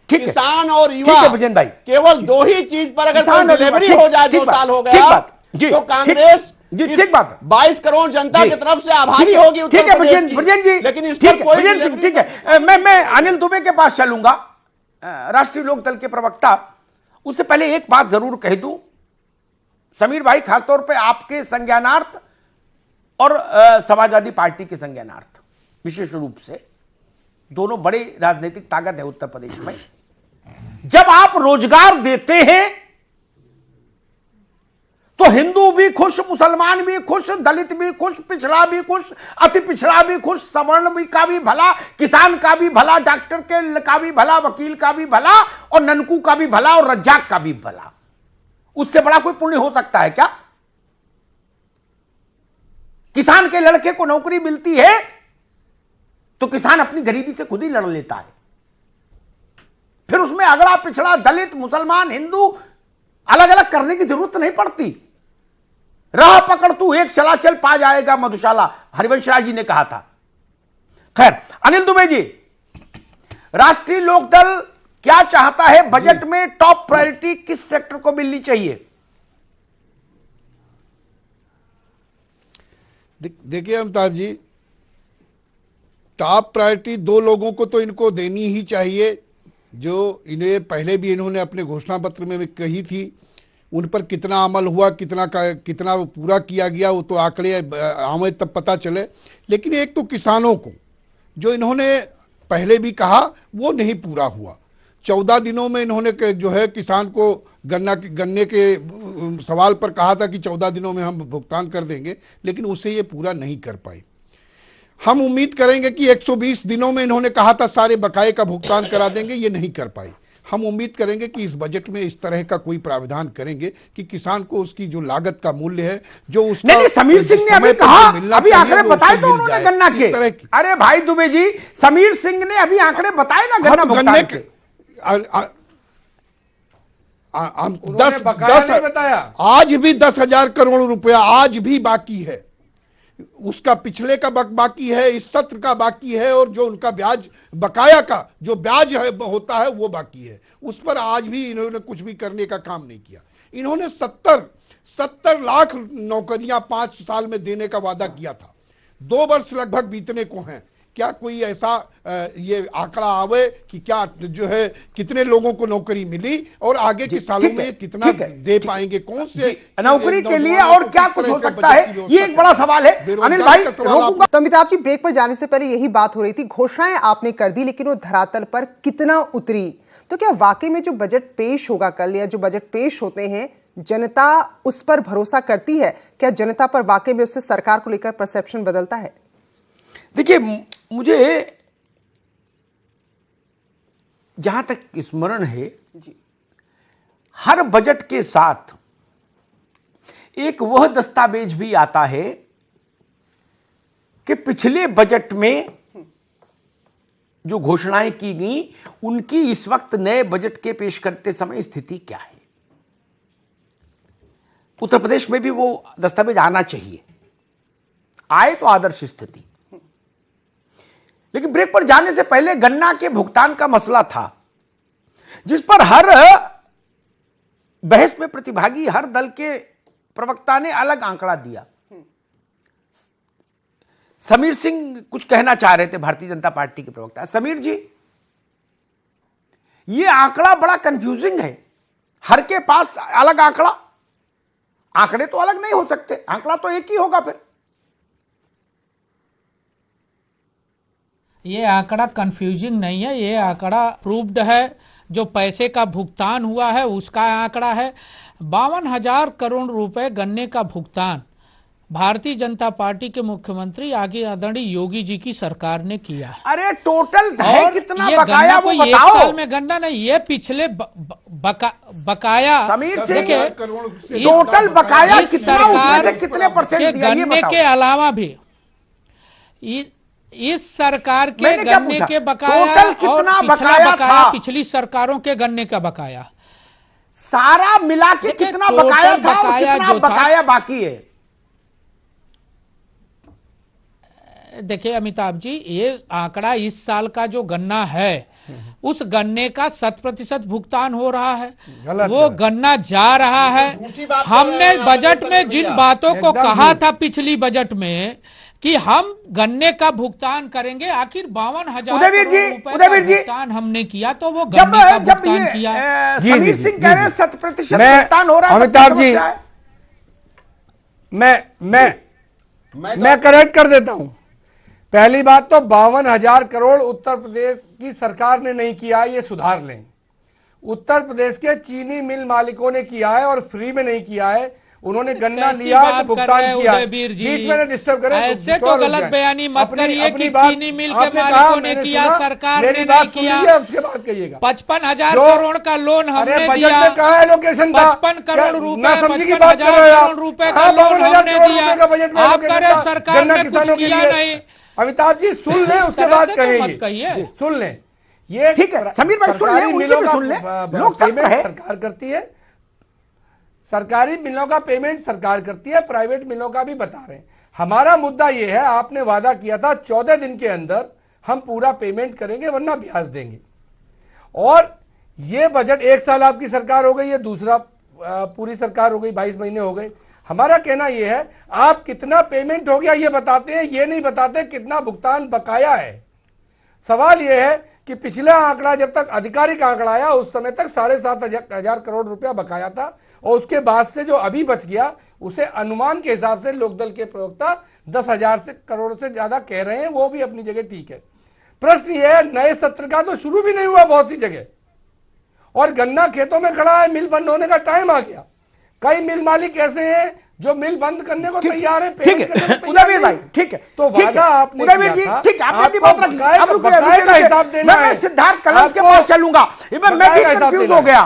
किसान और युवा केवल दो ही चीज पर अगर कोई डिलीवरी हो जाए, 2 साल हो गया, तो कांग्रेस ठीक बात, 22 करोड़ जनता की तरफ से आभारी होगी। ठीक है ब्रजेश जी, लेकिन इस पर कोई ठीक है। मैं अनिल दुबे के पास चलूंगा, राष्ट्रीय लोकदल के प्रवक्ता। उससे पहले एक बात जरूर कह दूं, समीर भाई, खासतौर पे आपके संज्ञानार्थ और समाजवादी पार्टी के संज्ञानार्थ विशेष रूप से, दोनों बड़े राजनीतिक ताकत है उत्तर प्रदेश में। जब आप रोजगार देते हैं तो हिंदू भी खुश, मुसलमान भी खुश, दलित भी खुश, पिछड़ा भी खुश, अति पिछड़ा भी खुश, सवर्ण भी का भी भला, किसान का भी भला, डॉक्टर का भी भला, वकील का भी भला, और ननकू का भी भला, और रज्जाक का भी भला। उससे बड़ा कोई पुण्य हो सकता है क्या? किसान के लड़के को नौकरी मिलती है तो किसान अपनी गरीबी से खुद ही लड़ लेता है। फिर उसमें अगड़ा पिछड़ा, दलित, मुसलमान, हिंदू अलग अलग करने की जरूरत नहीं पड़ती। राह पकड़ तू एक चला चल पा जाएगा मधुशाला, हरिवंश राय जी ने कहा था। खैर, अनिल दुबे जी, राष्ट्रीय लोकदल क्या चाहता है? बजट में टॉप प्रायोरिटी किस सेक्टर को मिलनी चाहिए? देखिए अमिताभ जी, टॉप प्रायोरिटी 2 लोगों को तो इनको देनी ही चाहिए, जो इन्हें पहले भी इन्होंने अपने घोषणा पत्र में कही थी। उन पर कितना अमल हुआ, कितना पूरा किया गया, वो तो आंकड़े हमें तब पता चले। लेकिन एक तो किसानों को, जो इन्होंने पहले भी कहा, वो नहीं पूरा हुआ। 14 दिनों में इन्होंने जो है किसान को गन्ने के सवाल पर कहा था कि 14 दिनों में हम भुगतान कर देंगे, लेकिन उसे ये पूरा नहीं कर पाए। हम उम्मीद करेंगे कि 120 दिनों में इन्होंने कहा था सारे बकाये का भुगतान करा देंगे, ये नहीं कर पाए। हम उम्मीद करेंगे कि इस बजट में इस तरह का कोई प्रावधान करेंगे कि किसान को उसकी जो लागत का मूल्य है, जो उसका नहीं, समीर सिंह ने अभी कहा, अभी आंकड़े बताए तो उन्होंने गन्ना के। अरे भाई दुबे जी, समीर सिंह ने अभी आंकड़े बताए ना गन्ना भुगतान के। बताया आज भी 10,000 करोड़ रुपया आज भी बाकी है। उसका पिछले का बाकी है, इस सत्र का बाकी है, और जो उनका ब्याज बकाया का जो ब्याज है होता है वो बाकी है। उस पर आज भी इन्होंने कुछ भी करने का काम नहीं किया। इन्होंने 70 लाख नौकरियां 5 साल में देने का वादा किया था। 2 वर्ष लगभग बीतने को हैं। क्या कोई ऐसा ये आंकड़ा आवे कि क्या जो है कितने लोगों को नौकरी मिली और आगे के सालों में कितना दे पाएंगे, कौन से नौकरी के लिए, और क्या कुछ हो सकता है, ये एक बड़ा सवाल है। अनिल भाई, तो अमिताभ जी, ब्रेक पर जाने से पहले यही बात हो रही थी, घोषणाएं आपने कर दी, लेकिन वो धरातल पर कितना उतरी? तो क्या वाकई में जो बजट पेश होगा कल, या जो बजट पेश होते हैं, जनता उस पर भरोसा करती है? क्या जनता पर वाकई में उससे सरकार को लेकर परसेप्शन बदलता है? देखिए, मुझे जहां तक स्मरण है, हर बजट के साथ एक वह दस्तावेज भी आता है कि पिछले बजट में जो घोषणाएं की गई, उनकी इस वक्त नए बजट के पेश करते समय स्थिति क्या है। उत्तर प्रदेश में भी वो दस्तावेज आना चाहिए, आए तो आदर्श स्थिति। लेकिन ब्रेक पर जाने से पहले गन्ना के भुगतान का मसला था, जिस पर हर बहस में प्रतिभागी, हर दल के प्रवक्ता ने अलग आंकड़ा दिया। समीर सिंह कुछ कहना चाह रहे थे, भारतीय जनता पार्टी के प्रवक्ता। समीर जी, यह आंकड़ा बड़ा कंफ्यूजिंग है। हर के पास अलग आंकड़ा, आंकड़े तो अलग नहीं हो सकते, आंकड़ा तो एक ही होगा। फिर ये आंकड़ा कंफ्यूजिंग नहीं है, ये आंकड़ा प्रूव्ड है। जो पैसे का भुगतान हुआ है उसका आंकड़ा है। 52,000 करोड़ रुपए गन्ने का भुगतान भारतीय जनता पार्टी के मुख्यमंत्री आगे आदरणीय योगी जी की सरकार ने किया है। अरे टोटल है कितना बकाया वो बताओ। एक साल में गन्ना नहीं, ये पिछले बकाया। समीर सिंह, टोटल बकाया कितना, उसमें से कितने परसेंट दिया ये बताओ। गन्ने के अलावा भी इस सरकार के गन्ने के बकाया टोटल कितना और बकाया था? पिछली सरकारों के गन्ने का बकाया। सारा मिला के देखिए, कितना टोटल बकाया था और बकाया कितना जो था- बकाया बाकी है? देखिए अमिताभ जी, ये आंकड़ा इस साल का जो गन्ना है उस गन्ने का 100% भुगतान हो रहा है, वो गन्ना जा रहा है। हमने बजट में जिन बातों को कहा था पिछली बजट में कि हम गन्ने का भुगतान करेंगे, आखिर 52,000 उदयवीर जी, करोड़ रुपए उदयवीर का जी, भुगतान हमने किया, तो वो जब गन्ने का जब भुगतान ये किया। समीर सिंह कह रहे हैं 100% मैं- भुगतान हो रहा है, अमिताभ तो क्या जी, समस्या है? मैं करेक्ट कर देता हूं। पहली बात तो 52,000 करोड़ उत्तर प्रदेश की सरकार ने नहीं किया, ये सुधार लें। उत्तर प्रदेश के चीनी मिल मालिकों ने किया है और फ्री में नहीं किया है। उन्होंने गन्ना कैसी लिया बात तो कर भुगतान रहे हैं किया। उदयवीर जी? बीच में डिस्टर्ब करें ऐसे तो गलत बयानी मत करिए कि चीनी मिल के आपने मालिकों कहा, ने मैंने किया, सुना, सरकार मेरी ने बात नहीं सुन किया। लीजिए, उसके बाद कहिएगा। 55,000 जो- करोड़ का लोन अरे हमने बजट दिया। में कहा एलोकेशन था? 55 करोड़ रुपए, नासमझी की 55,000 बात कर रहे हो आप। करोड़ रुपए का हाँ, लोन 52,000 हमने करोड़ दिया। रुपए का बजट में आप एलोकेशन कह रहे था सरकार गन्ना ने कुछ किसानों के किया लिए। नहीं। अमिताभ जी सुन लें, उसके तरह बाद से तो कहेंगे। मत कहिए। सुन लें, ये ठीक है, समीर भाई सुन लें, सरकारी उनकी मिलों भी का सुन लें। पेमेंट लोकतंत्र है। सरकार करती है, सरकारी मिलों का पेमेंट सरकार करती है, प्राइवेट मिलों का भी बता रहे हैं। हमारा मुद्दा यह है, आपने वादा किया था 14 दिन के अंदर हम पूरा पेमेंट करेंगे वरना ब्याज देंगे, और ये बजट 1 साल आपकी सरकार हो गई है, दूसरा पूरी सरकार हो गई, 22 महीने हो गए। हमारा कहना यह है, आप कितना पेमेंट हो गया ये बताते हैं, ये नहीं बताते कितना भुगतान बकाया है। सवाल यह है कि पिछला आंकड़ा जब तक आधिकारिक आंकड़ा आया उस समय तक 7,500 करोड़ रुपया बकाया था, और उसके बाद से जो अभी बच गया उसे अनुमान के हिसाब से लोकदल के प्रवक्ता 10,000 करोड़ से ज्यादा कह रहे हैं, वो भी अपनी जगह ठीक है। प्रश्न यह है, नए सत्र का तो शुरू भी नहीं हुआ बहुत सी जगह, और गन्ना खेतों में खड़ा है, मिल बंद होने का टाइम आ गया। कई मिल मालिक ऐसे हैं जो मिल बंद करने को तैयार है। ठीक है उदयवीर भाई, ठीक है, तो ठीक वादा है आपने उदयवीर जी, किया था, ठीक है, आपने अपनी आपको बात रखी। बकाये अब रुकिए, बकाये का हिसाब देना मैं है। सिद्धार्थ कलश के आपको पास चलूंगा। मैं बकाये भी का हिसाब कंफ्यूज देना हो है। गया।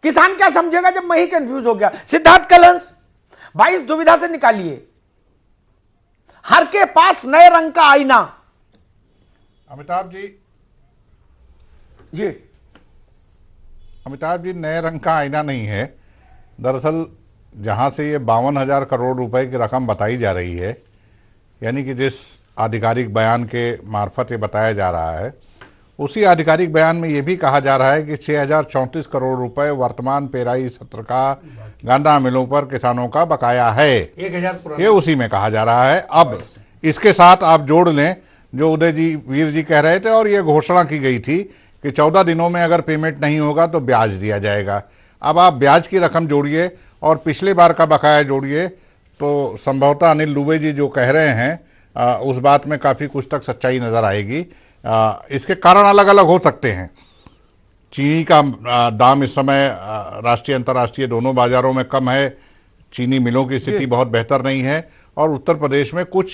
किसान क्या समझेगा जब मैं ही कंफ्यूज हो गया? सिद्धार्थ कलश, भाई इस दुविधा से निकालिए। हर के पास नए रंग का आईना। अमिताभ जी, नए रंग का आईना नहीं है। दरअसल जहां से ये 52,000 करोड़ रुपए की रकम बताई जा रही है, यानी कि जिस आधिकारिक बयान के मार्फत ये बताया जा रहा है, उसी आधिकारिक बयान में ये भी कहा जा रहा है कि 6,034 करोड़ रुपए वर्तमान पेराई सत्र का गन्ना मिलों पर किसानों का बकाया है। 1,000 ये उसी में कहा जा रहा है। अब इसके साथ आप जोड़ लें जो उदय जी वीर जी कह रहे थे, और ये घोषणा की गई थी कि 14 दिनों में अगर पेमेंट नहीं होगा तो ब्याज दिया जाएगा। अब आप ब्याज की रकम जोड़िए और पिछले बार का बकाया जोड़िए, तो संभवतः अनिल दुबे जी जो कह रहे हैं उस बात में काफी कुछ तक सच्चाई नजर आएगी। इसके कारण अलग अलग हो सकते हैं। चीनी का दाम इस समय राष्ट्रीय अंतर्राष्ट्रीय दोनों बाजारों में कम है, चीनी मिलों की स्थिति बहुत बेहतर नहीं है, और उत्तर प्रदेश में कुछ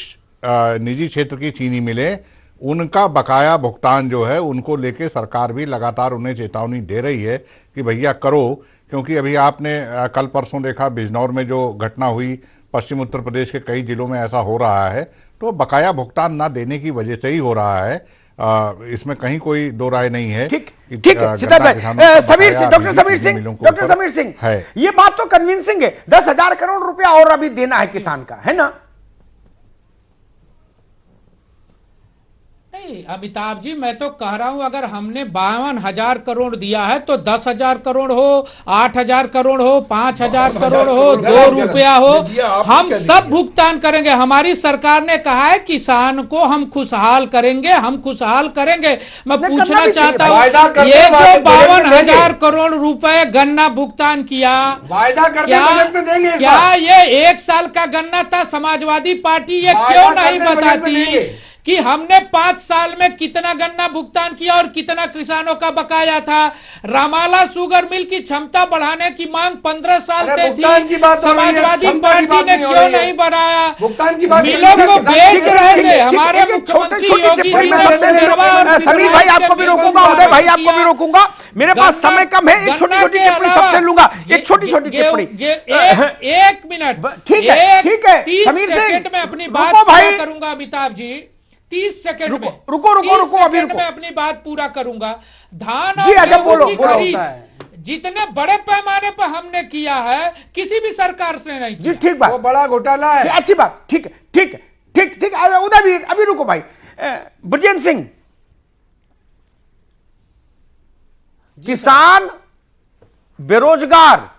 निजी क्षेत्र की चीनी मिलें, उनका बकाया भुगतान जो है उनको लेके सरकार भी लगातार उन्हें चेतावनी दे रही है कि भैया करो, क्योंकि अभी आपने कल परसों देखा बिजनौर में जो घटना हुई, पश्चिम उत्तर प्रदेश के कई जिलों में ऐसा हो रहा है, तो बकाया भुगतान ना देने की वजह से ही हो रहा है। इसमें कहीं कोई दो राय नहीं है। ठीक है सिद्धार्थ भाई, डॉक्टर समीर सिंह है, ये बात तो कन्विंसिंग है। 10,000 करोड़ रुपया और अभी देना है किसान का, है ना? नहीं अमिताभ जी, मैं तो कह रहा हूं अगर हमने 52,000 करोड़ दिया है तो 10,000 करोड़ हो, 8,000 करोड़ हो, 5,000 करोड़ हो, 2 रुपया हो, हम सब भुगतान करेंगे। हमारी सरकार ने कहा है किसान को हम खुशहाल करेंगे, हम खुशहाल करेंगे। मैं पूछना चाहता हूं, ये जो 52,000 करोड़ रुपए गन्ना भुगतान किया, क्या ये 1 साल का गन्ना था? समाजवादी पार्टी ये क्यों नहीं बताती कि हमने 5 साल में कितना गन्ना भुगतान किया और कितना किसानों का बकाया था? रामाला शुगर मिल की क्षमता बढ़ाने की मांग 15 साल से थी, समाजवादी पार्टी ने क्यों नहीं बढ़ाया? मिलों को बेच रहे थे हमारे मुख्यमंत्री योगी जी ने। समीर भाई आपको भी रोकूंगा, उदय भाई आपको भी रोकूंगा, मेरे पास समय कम है। एक छोटी-छोटी टिप्पणी सबसे लूंगा, एक छोटी-छोटी टिप्पणी। 1 मिनट, ठीक है 30 समीर सिंह, सेकंड में अपनी बात रुको भाई, पूरा करूंगा अमिताभ जी, 30 सेकंड में। रुको अभी रुको। मैं अपनी बात पूरा करूंगा। धान जी और अच्छा गेहूं बोलो की बोलो। खरीद जितने बड़े पैमाने पर हमने किया है किसी भी सरकार से नहीं जी ठीक बात, वो बड़ा घोटाला है। अच्छी बात, ठीक है, ठीक है, ठीक ठीक। उदयवीर अभी रुको भाई, ब्रजेंद्र सिंह, किसान, बेरोजगार,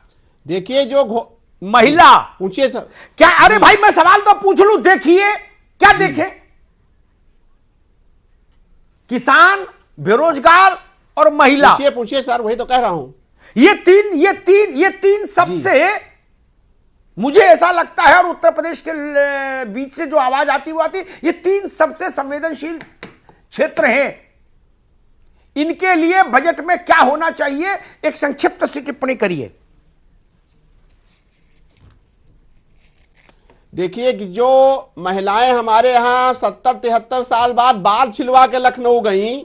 देखिए जो महिला, पूछिए सर क्या, अरे भाई मैं सवाल तो पूछ लूं, देखिए क्या देखें, किसान, बेरोजगार और महिला, पूछिए सर, वही तो कह रहा हूं। ये तीन सबसे, मुझे ऐसा लगता है, और उत्तर प्रदेश के बीच से जो आवाज आती हुई आती, ये तीन सबसे संवेदनशील क्षेत्र हैं। इनके लिए बजट में क्या होना चाहिए, एक संक्षिप्त सी टिप्पणी करिए। देखिए कि जो महिलाएं हमारे यहां 70-73 साल बाद बाल छिलवा के लखनऊ गई,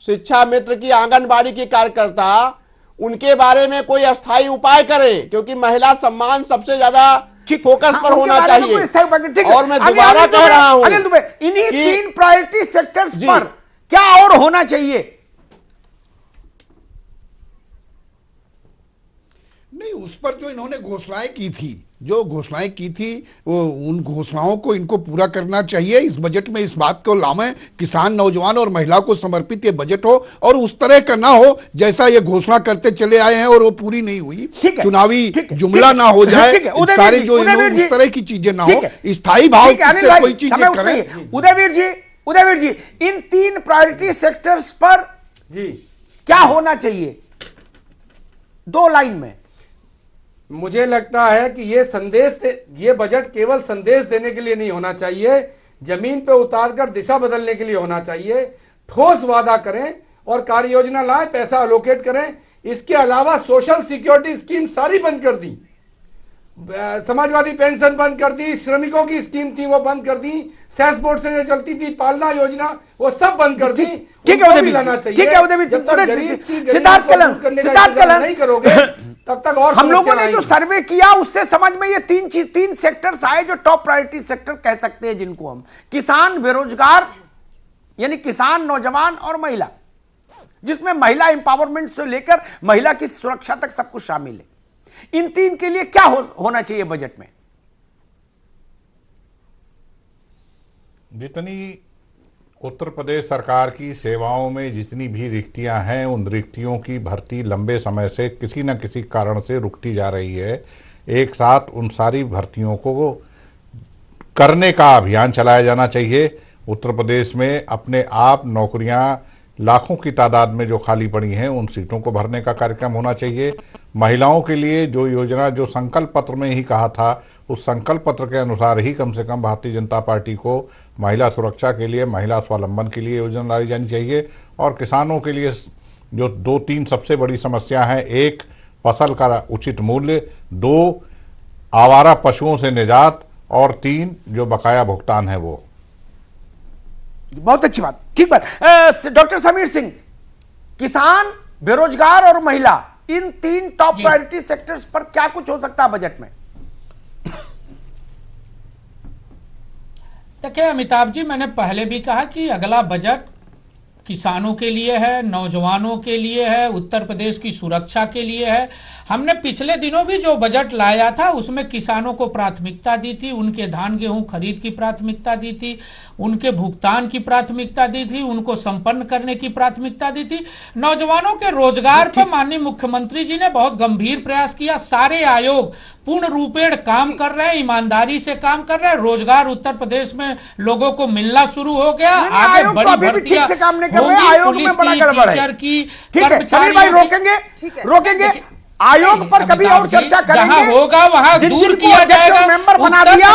शिक्षा मित्र की, आंगनबाड़ी की कार्यकर्ता, उनके बारे में कोई अस्थायी उपाय करें, क्योंकि महिला सम्मान सबसे ज्यादा फोकस पर होना चाहिए। और मैं दोबारा कह रहा हूं, इन्हीं तीन प्रायोरिटी सेक्टर्स पर क्या और होना चाहिए? नहीं, उस पर जो इन्होंने घोषणाएं की थी, वो उन घोषणाओं को इनको पूरा करना चाहिए। इस बजट में इस बात को लावे, किसान, नौजवान और महिलाओं को समर्पित ये बजट हो, और उस तरह का ना हो जैसा ये घोषणा करते चले आए हैं और वो पूरी नहीं हुई, चुनावी जुमला ना हो जाए, सारे जो इस तरह की चीजें ना हो, स्थायी भाव से कोई चीजें करें। उदयवीर जी, इन तीन प्रायोरिटी सेक्टर्स पर जी क्या होना चाहिए, 2 लाइन में? मुझे लगता है कि ये बजट केवल संदेश देने के लिए नहीं होना चाहिए, जमीन पे उतारकर दिशा बदलने के लिए होना चाहिए। ठोस वादा करें और कार्य योजना लाएं, पैसा अलोकेट करें। इसके अलावा सोशल सिक्योरिटी स्कीम सारी बंद कर दी, समाजवादी पेंशन बंद कर दी, श्रमिकों की स्कीम थी वो बंद कर दी, सेस बोर्ड से जो चलती थी पालना योजना वो सब बंद कर दी। ठीक है उदयवीर, ठीक है उदयवीर, सिद्धार्थ कलन नहीं करोगे तब तक। और हम लोगों ने जो सर्वे किया उससे समझ में ये तीन सेक्टर्स आए जो टॉप प्रायोरिटी सेक्टर कह सकते हैं, जिनको हम किसान, बेरोजगार, यानी किसान, नौजवान और महिला, जिसमें महिला एम्पावरमेंट से लेकर महिला की सुरक्षा तक सब कुछ शामिल है। इन तीन के लिए क्या होना चाहिए बजट में? जितनी उत्तर प्रदेश सरकार की सेवाओं में जितनी भी रिक्तियां हैं, उन रिक्तियों की भर्ती लंबे समय से किसी न किसी कारण से रुकती जा रही है। एक साथ उन सारी भर्तियों को करने का अभियान चलाया जाना चाहिए। उत्तर प्रदेश में अपने आप नौकरियां लाखों की तादाद में जो खाली पड़ी हैं, उन सीटों को भरने का कार्यक्रम होना चाहिए। महिलाओं के लिए जो योजना, जो संकल्प पत्र में ही कहा था, उस संकल्प पत्र के अनुसार ही कम से कम भारतीय जनता पार्टी को महिला सुरक्षा के लिए, महिला स्वावलंबन के लिए योजना लाई जानी चाहिए। और किसानों के लिए जो 2-3 सबसे बड़ी समस्या है, 1 फसल का उचित मूल्य, 2 आवारा पशुओं से निजात, और 3 जो बकाया भुगतान है वो। बहुत अच्छी बात, ठीक बात। डॉक्टर समीर सिंह, किसान, बेरोजगार और महिला, इन 3 टॉप प्रायोरिटी सेक्टर्स पर क्या कुछ हो सकता है बजट में? देखिए अमिताभ जी, मैंने पहले भी कहा कि अगला बजट किसानों के लिए है, नौजवानों के लिए है, उत्तर प्रदेश की सुरक्षा के लिए है। हमने पिछले दिनों भी जो बजट लाया था उसमें किसानों को प्राथमिकता दी थी, उनके धान गेहूं खरीद की प्राथमिकता दी थी, उनके भुगतान की प्राथमिकता दी थी, उनको संपन्न करने की प्राथमिकता दी थी। नौजवानों के रोजगार पर माननीय मुख्यमंत्री जी ने बहुत गंभीर प्रयास किया। सारे आयोग पूर्ण रूपेण काम कर रहे हैं, ईमानदारी से काम कर रहे हैं। रोजगार उत्तर प्रदेश में लोगों को मिलना शुरू हो गया। आगे बड़ी भर्तियां आयोग में बड़ा गड़बड़ है। ठीक है समीर भाई, रोकेंगे आयोग पर कभी और चर्चा करेंगे। जहां होगा वहां दूर किया जाएगा। मेंबर बना दिया,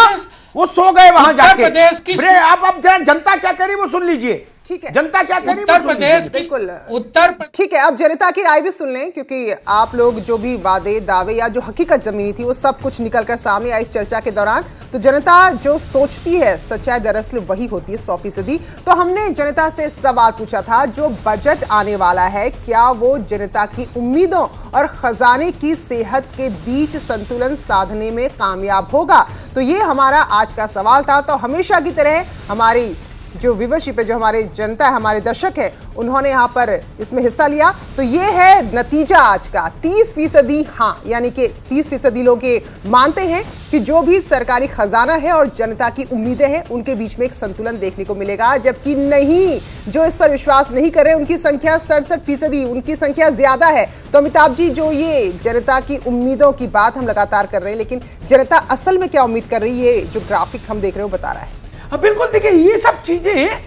वो सो गए वहां जाके। अब जरा जनता क्या करी वो सुन लीजिए। ठीक है, जनता क्या करी उत्तर प्रदेश, बिल्कुल उत्तर। ठीक है, अब जनता की राय भी सुन लें, क्योंकि आप लोग जो भी वादे, दावे या जो हकीकत जमीनी थी वो सब कुछ निकलकर सामने आई इस चर्चा के दौरान। तो जनता जो सोचती है, सच्चाई दरअसल वही होती है 100%। तो हमने जनता से सवाल पूछा था, जो बजट आने वाला है क्या वो जनता की उम्मीदों और खजाने की सेहत के बीच संतुलन साधने में कामयाब होगा? तो ये हमारा आज का सवाल था। तो हमेशा की तरह हमारी जो व्यूवरशिप है, जो हमारे जनता है, हमारे दर्शक है, उन्होंने यहाँ पर इसमें हिस्सा लिया। तो ये है नतीजा आज का। 30% हाँ, यानी कि 30% लोग ये मानते हैं कि जो भी सरकारी खजाना है और जनता की उम्मीदें हैं उनके बीच में एक संतुलन देखने को मिलेगा, जबकि नहीं, जो इस पर विश्वास नहीं कर रहे उनकी संख्या 67%, उनकी संख्या ज्यादा है। तो अमिताभ जी, जो ये जनता की उम्मीदों की बात हम लगातार कर रहे हैं, लेकिन जनता असल में क्या उम्मीद कर रही है, जो ग्राफिक हम देख रहे हो बता रहा है। बिल्कुल, देखिए ये सब चीजें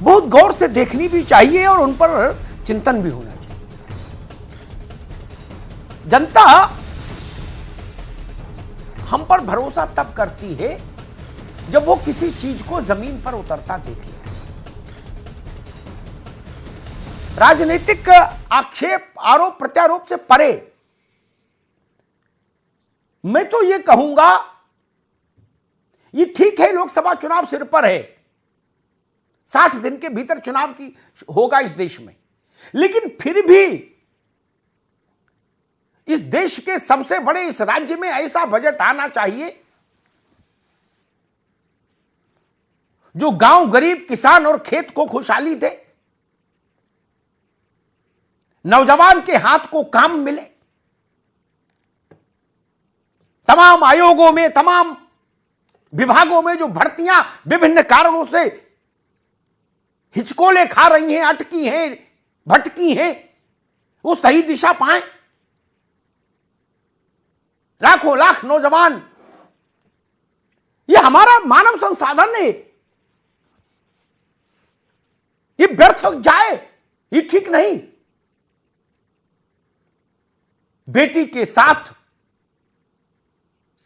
बहुत गौर से देखनी भी चाहिए और उन पर चिंतन भी होना चाहिए। जनता हम पर भरोसा तब करती है जब वो किसी चीज को जमीन पर उतरता देखे। राजनीतिक आक्षेप, आरोप प्रत्यारोप से परे मैं तो ये कहूंगा, ये ठीक है, लोकसभा चुनाव सिर पर है, 60 दिन के भीतर चुनाव की होगा इस देश में, लेकिन फिर भी इस देश के सबसे बड़े इस राज्य में ऐसा बजट आना चाहिए जो गांव, गरीब, किसान और खेत को खुशहाली दे, नौजवान के हाथ को काम मिले, तमाम आयोगों में, तमाम विभागों में जो भर्तियां विभिन्न कारणों से हिचकोले खा रही हैं, अटकी हैं, भटकी हैं, वो सही दिशा पाएं। लाखों लाख नौजवान, ये हमारा मानव संसाधन है, ये व्यर्थ जाए, ये ठीक नहीं। बेटी के साथ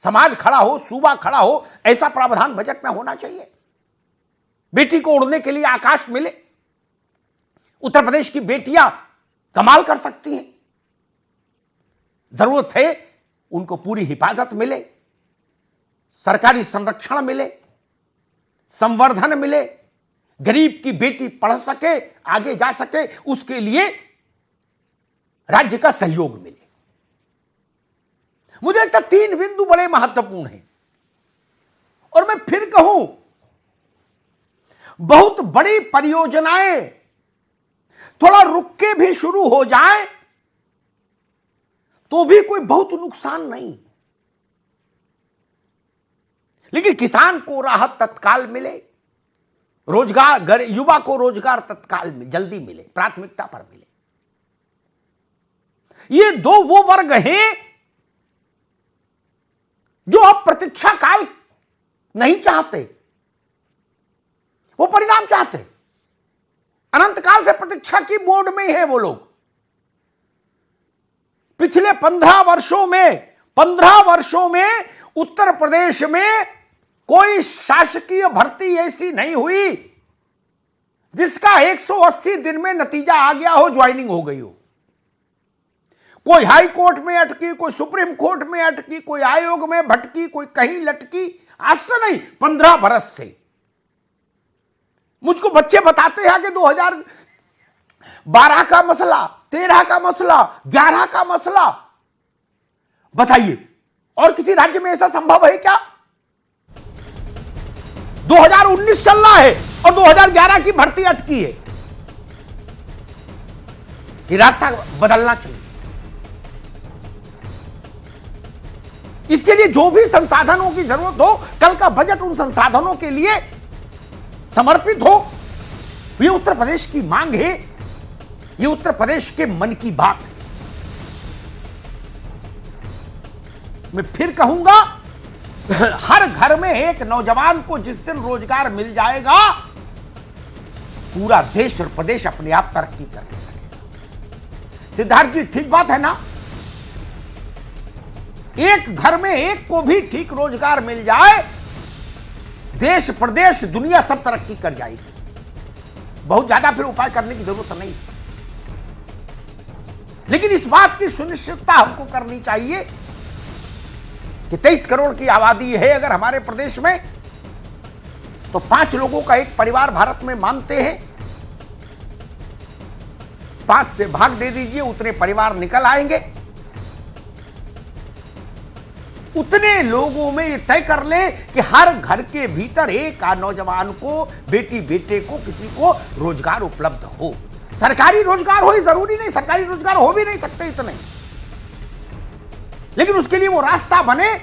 समाज खड़ा हो, सूबा खड़ा हो, ऐसा प्रावधान बजट में होना चाहिए। बेटी को उड़ने के लिए आकाश मिले, उत्तर प्रदेश की बेटियां कमाल कर सकती हैं, जरूरत है उनको पूरी हिफाजत मिले, सरकारी संरक्षण मिले, संवर्धन मिले, गरीब की बेटी पढ़ सके, आगे जा सके, उसके लिए राज्य का सहयोग मिले। मुझे लगता है 3 बिंदु बड़े महत्वपूर्ण हैं। और मैं फिर कहूं, बहुत बड़ी परियोजनाएं थोड़ा रुक के भी शुरू हो जाए तो भी कोई बहुत नुकसान नहीं, लेकिन किसान को राहत तत्काल मिले, रोजगार, युवा को रोजगार तत्काल में जल्दी मिले, प्राथमिकता पर मिले। ये 2 वो वर्ग हैं जो अब प्रतीक्षा काल नहीं चाहते, वो परिणाम चाहते। अनंत काल से प्रतीक्षा की मोड में है वो लोग। पिछले 15 वर्षों में उत्तर प्रदेश में कोई शासकीय भर्ती ऐसी नहीं हुई जिसका 180 दिन में नतीजा आ गया हो, ज्वाइनिंग हो गई हो। कोई हाई कोर्ट में अटकी, कोई सुप्रीम कोर्ट में अटकी, कोई आयोग में भटकी, कोई कहीं लटकी, आज से नहीं 15 बरस से। मुझको बच्चे बताते हैं कि 2012 का मसला, 13 का मसला, 11 का मसला। बताइए, और किसी राज्य में ऐसा संभव है क्या? 2019 चल रहा है और 2011 की भर्ती अटकी है। ये रास्ता बदलना चाहिए। इसके लिए जो भी संसाधनों की जरूरत हो, कल का बजट उन संसाधनों के लिए समर्पित हो। ये उत्तर प्रदेश की मांग है, ये उत्तर प्रदेश के मन की बात है। मैं फिर कहूंगा, हर घर में एक नौजवान को जिस दिन रोजगार मिल जाएगा, पूरा देश और प्रदेश अपने आप तरक्की करने लगेगा। सिद्धार्थ जी, ठीक बात है ना? एक घर में एक को भी ठीक रोजगार मिल जाए, देश, प्रदेश, दुनिया सब तरक्की कर जाएगी। बहुत ज्यादा फिर उपाय करने की जरूरत नहीं, लेकिन इस बात की सुनिश्चितता हमको करनी चाहिए कि 23 करोड़ की आबादी है अगर हमारे प्रदेश में, तो 5 लोगों का एक परिवार भारत में मानते हैं। 5 से भाग दे दीजिए, उतने परिवार निकल आएंगे। उतने लोगों में ये तय कर ले कि हर घर के भीतर एक नौजवान को, बेटी बेटे को, किसी को रोजगार उपलब्ध हो। सरकारी रोजगार हो, जरूरी नहीं, सरकारी रोजगार हो भी नहीं सकते इतने, लेकिन उसके लिए वो रास्ता बने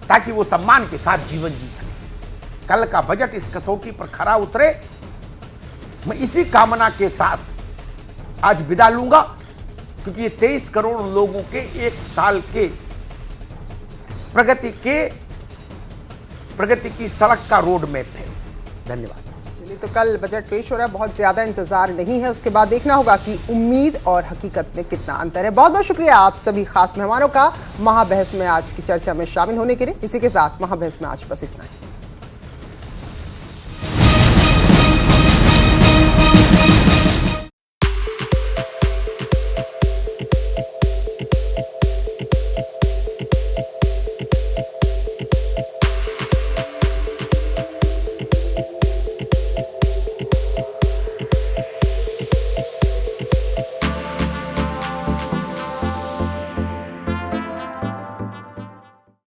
ताकि वो सम्मान के साथ जीवन जी सके। कल का बजट इस कसौटी पर खरा उतरे, मैं इसी कामना के साथ आज विदा लूंगा, क्योंकि ये 23 करोड़ लोगों के एक साल के प्रगति की सड़क का रोड मैप है। धन्यवाद। चलिए, तो कल बजट पेश हो रहा है, बहुत ज्यादा इंतजार नहीं है, उसके बाद देखना होगा कि उम्मीद और हकीकत में कितना अंतर है। बहुत बहुत शुक्रिया आप सभी खास मेहमानों का महाबहस में आज की चर्चा में शामिल होने के लिए। इसी के साथ महाबहस में आज बस इतना ही।